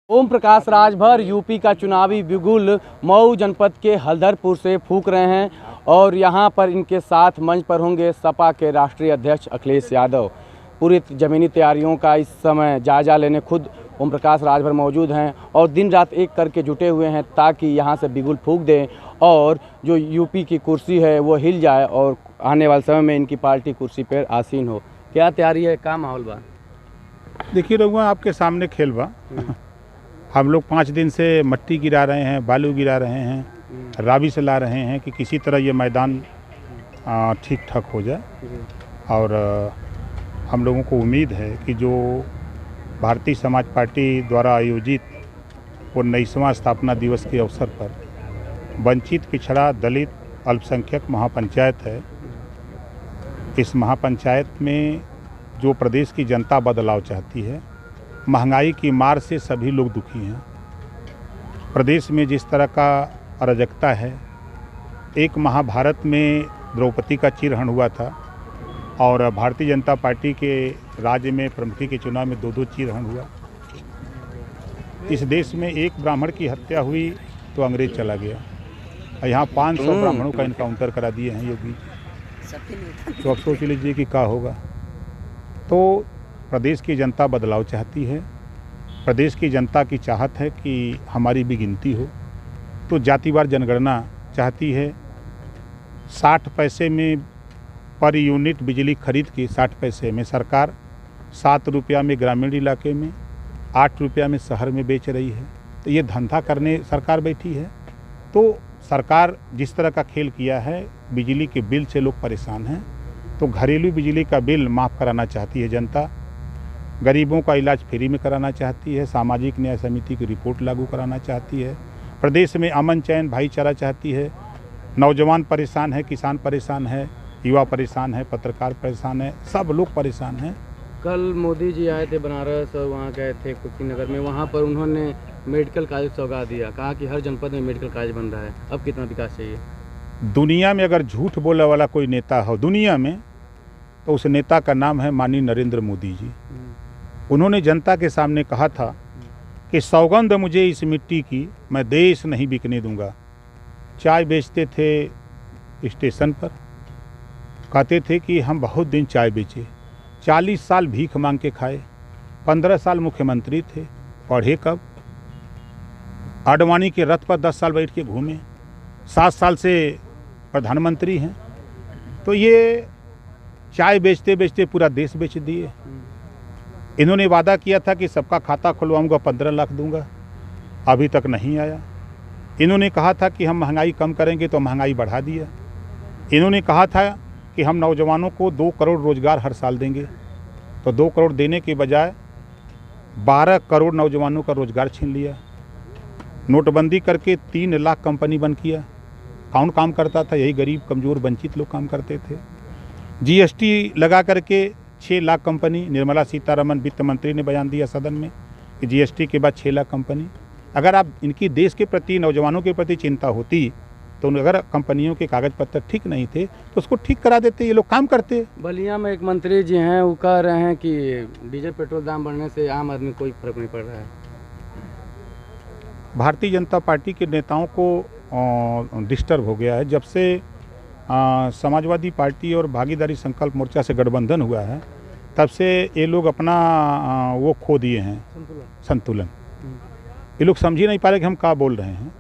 Om Prakash Rajbhar UP का चुनावी बिगुल मऊ जनपद के हल्दरपुर से फूंक रहे हैं और यहां पर इनके साथ मंच पर होंगे सपा के राष्ट्रीय अध्यक्ष अखिलेश यादव। पूरी ज़मीनी तैयारियों का इस समय जायजा लेने खुद ओम प्रकाश राजभर मौजूद हैं और दिन रात एक करके जुटे हुए हैं ताकि यहां से बिगुल फूंक दें और जो यूपी की कुर्सी है वो हिल जाए और आने वाले समय में इनकी पार्टी कुर्सी पर आसीन हो। क्या तैयारी है, क्या माहौल बा? देखिए रघुआ, आपके सामने खेल बा। हम लोग 5 दिन से मट्टी गिरा रहे हैं, बालू गिरा रहे हैं, रावी से ला रहे हैं कि किसी तरह ये मैदान ठीक ठाक हो जाए। और हम लोगों को उम्मीद है कि जो भारतीय समाज पार्टी द्वारा आयोजित 19वां स्थापना दिवस के अवसर पर वंचित, पिछड़ा, दलित, अल्पसंख्यक महापंचायत है, इस महापंचायत में जो प्रदेश की जनता बदलाव चाहती है, महंगाई की मार से सभी लोग दुखी हैं। प्रदेश में जिस तरह का अराजकता है, एक महाभारत में द्रौपदी का चिरहरण हुआ था और भारतीय जनता पार्टी के राज्य में प्रमुखी के चुनाव में 2-2 चिरहरण हुआ। इस देश में एक ब्राह्मण की हत्या हुई तो अंग्रेज चला गया। यहाँ 500 ब्राह्मणों का इनकाउंटर करा दिए हैं योगी। तो अब सोच लीजिए कि क्या होगा। तो प्रदेश की जनता बदलाव चाहती है। प्रदेश की जनता की चाहत है कि हमारी भी गिनती हो। तो जातिवार जनगणना चाहती है। 60 पैसे में पर यूनिट बिजली खरीद के 60 पैसे में सरकार 7 रुपया में ग्रामीण इलाके में, 8 रुपया में शहर में बेच रही है। तो ये धंधा करने सरकार बैठी है। तो सरकार जिस तरह का खेल किया है, बिजली के बिल से लोग परेशान हैं। तो घरेलू बिजली का बिल माफ़ कराना चाहती है जनता। गरीबों का इलाज फ्री में कराना चाहती है। सामाजिक न्याय समिति की रिपोर्ट लागू कराना चाहती है। प्रदेश में अमन, चैन, भाईचारा चाहती है। नौजवान परेशान है, किसान परेशान है, युवा परेशान है, पत्रकार परेशान है, सब लोग परेशान हैं। कल मोदी जी आए थे बनारस और वहाँ गए थे कुशीनगर में, वहाँ पर उन्होंने मेडिकल कॉलेज सौगात दिया, कहा कि हर जनपद में मेडिकल कॉलेज बन रहा है। अब कितना विकास चाहिए? दुनिया में अगर झूठ बोलने वाला कोई नेता हो दुनिया में, तो उस नेता का नाम है माननीय नरेंद्र मोदी जी। उन्होंने जनता के सामने कहा था कि सौगंध मुझे इस मिट्टी की, मैं देश नहीं बिकने दूंगा। चाय बेचते थे स्टेशन पर, कहते थे कि हम बहुत दिन चाय बेचे। 40 साल भीख मांग के खाए, 15 साल मुख्यमंत्री थे, पढ़े कब? आडवाणी के रथ पर 10 साल बैठ के घूमे, 7 साल से प्रधानमंत्री हैं। तो ये चाय बेचते बेचते पूरा देश बेच दिए। इन्होंने वादा किया था कि सबका खाता खुलवाऊंगा, 15 लाख दूंगा, अभी तक नहीं आया। इन्होंने कहा था कि हम महंगाई कम करेंगे, तो महंगाई बढ़ा दिया। इन्होंने कहा था कि हम नौजवानों को 2 करोड़ रोजगार हर साल देंगे, तो 2 करोड़ देने के बजाय 12 करोड़ नौजवानों का रोजगार छीन लिया। नोटबंदी करके 3 लाख कंपनी बंद किया। कौन काम करता था? यही गरीब, कमज़ोर, वंचित लोग काम करते थे। जीएसटी लगा करके 6 लाख कंपनी, निर्मला सीतारमण वित्त मंत्री ने बयान दिया सदन में कि जीएसटी के बाद 6 लाख कंपनी। अगर आप इनकी देश के प्रति, नौजवानों के प्रति चिंता होती तो अगर कंपनियों के कागज पत्र ठीक नहीं थे तो उसको ठीक करा देते, ये लोग काम करते। बलिया में एक मंत्री जी हैं, वो कह रहे हैं कि डीजल पेट्रोल दाम बढ़ने से आम आदमी कोई फर्क नहीं पड़ रहा है। भारतीय जनता पार्टी के नेताओं को डिस्टर्ब हो गया है। जब से समाजवादी पार्टी और भागीदारी संकल्प मोर्चा से गठबंधन हुआ है, तब से ये लोग अपना वो खो दिए हैं, संतुलन। ये लोग समझ ही नहीं पा रहे कि हम क्या बोल रहे हैं।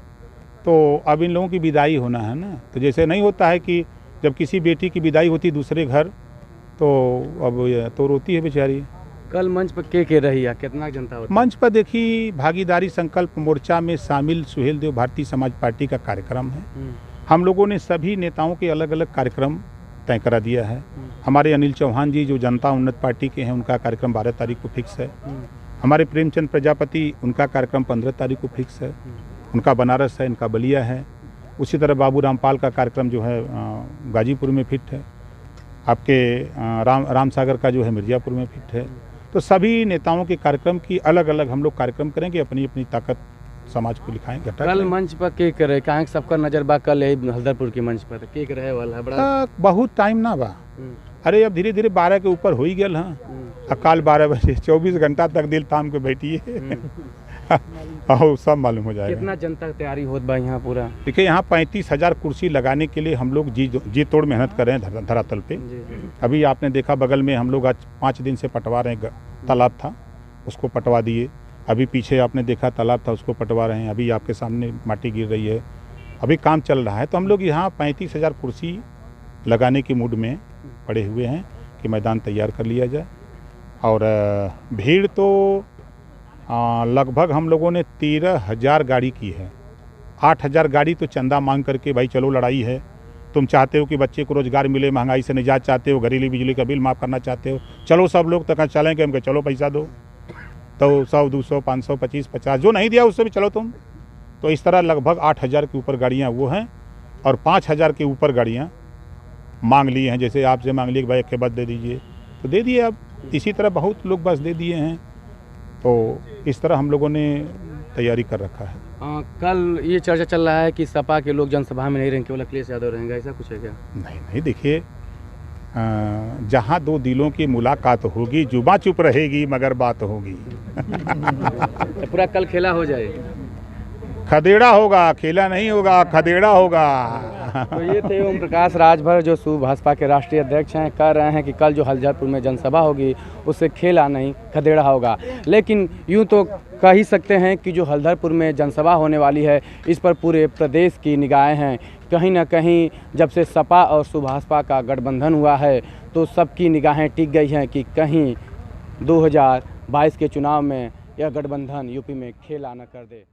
तो अब इन लोगों की विदाई होना है ना। तो जैसे नहीं होता है कि जब किसी बेटी की विदाई होती दूसरे घर, तो अब तो रोती है बेचारी। कल मंच पर के रही है, कितना जनता होती? मंच पर देखी, भागीदारी संकल्प मोर्चा में शामिल सुहेल देव भारतीय समाज पार्टी का कार्यक्रम है। हम लोगों ने सभी नेताओं के अलग अलग कार्यक्रम तय करा दिया है। हमारे अनिल चौहान जी जो जनता उन्नत पार्टी के हैं, उनका कार्यक्रम 12 तारीख को फिक्स है। हमारे प्रेमचंद प्रजापति, उनका कार्यक्रम 15 तारीख को फिक्स है। उनका बनारस है, इनका बलिया है। उसी तरह बाबू रामपाल का कार्यक्रम जो है गाजीपुर में फिट है। आपके राम सागर का जो है मिर्ज़ापुर में फिट है। तो सभी नेताओं के कार्यक्रम की अलग अलग हम लोग कार्यक्रम करेंगे, अपनी अपनी ताकत समाज को लिखाएंगे। कल मंच पर के करे, कहाँ सबका नजर बा कल यही हल्दरपुर की मंच पर के रहे वाला बड़ा बहुत टाइम ना बा। अरे अब धीरे धीरे 12 के ऊपर हो ही गया। हाँ, काल 12 बजे 24 घंटा तक दिल थाम के बैठिए। और सब मालूम हो जाएगा। कितना जनता की तैयारी होत बा यहाँ पूरा? देखिए यहाँ 35,000 कुर्सी लगाने के लिए हम लोग जी तोड़ मेहनत कर रहे हैं धरातल पे। अभी आपने देखा बगल में हम लोग आज 5 दिन से पटवा रहे हैं, तालाब था उसको पटवा दिए। अभी पीछे आपने देखा तालाब था उसको पटवा रहे हैं। अभी आपके सामने माटी गिर रही है, अभी काम चल रहा है। तो हम लोग यहाँ 35,000 कुर्सी लगाने की मूड में पड़े हुए हैं कि मैदान तैयार कर लिया जाए। और भीड़ तो लगभग हम लोगों ने 13,000 गाड़ी की है। 8,000 गाड़ी तो चंदा मांग करके, भाई चलो लड़ाई है, तुम चाहते हो कि बच्चे को रोज़गार मिले, महंगाई से निजात चाहते हो, घरेलू बिजली का बिल माफ़ करना चाहते हो, चलो सब लोग तक चलेंगे। हम कहे चलो पैसा दो, तो 100, 200, 500, 25, 50 जो नहीं दिया उससे भी चलो तुम। तो इस तरह लगभग 8,000 के ऊपर गाड़ियाँ वो हैं और 5,000 के ऊपर गाड़ियाँ मांग ली हैं। जैसे आपसे मांग ली कि भाई एक के बाद दे दीजिए, तो दे दिए। अब इसी तरह बहुत लोग बस दे दिए हैं। तो इस तरह हम लोगों ने तैयारी कर रखा है। कल ये चर्चा चल रहा है कि सपा के लोग जनसभा में नहीं रहेंगे, केवल अखिलेश यादव रहेंगे, ऐसा कुछ है क्या? नहीं देखिए, जहाँ दो दिलों की मुलाकात होगी, जुबां चुप रहेगी मगर बात होगी। तो पूरा कल खेला हो जाए? खदेड़ा होगा, खेला नहीं होगा, खदेड़ा होगा। तो ये थे ओम प्रकाश राजभर जो भाजपा के राष्ट्रीय अध्यक्ष हैं, कह रहे हैं कि कल जो हल्दरपुर में जनसभा होगी उससे खेला नहीं खदेड़ा होगा। लेकिन यूँ तो कह ही सकते हैं कि जो हल्दरपुर में जनसभा होने वाली है इस पर पूरे प्रदेश की निगाहें हैं। कहीं ना कहीं जब से सपा और सुभाषपा का गठबंधन हुआ है तो सबकी निगाहें टिक गई हैं कि कहीं 2022 के चुनाव में यह गठबंधन यूपी में खेला न कर दे।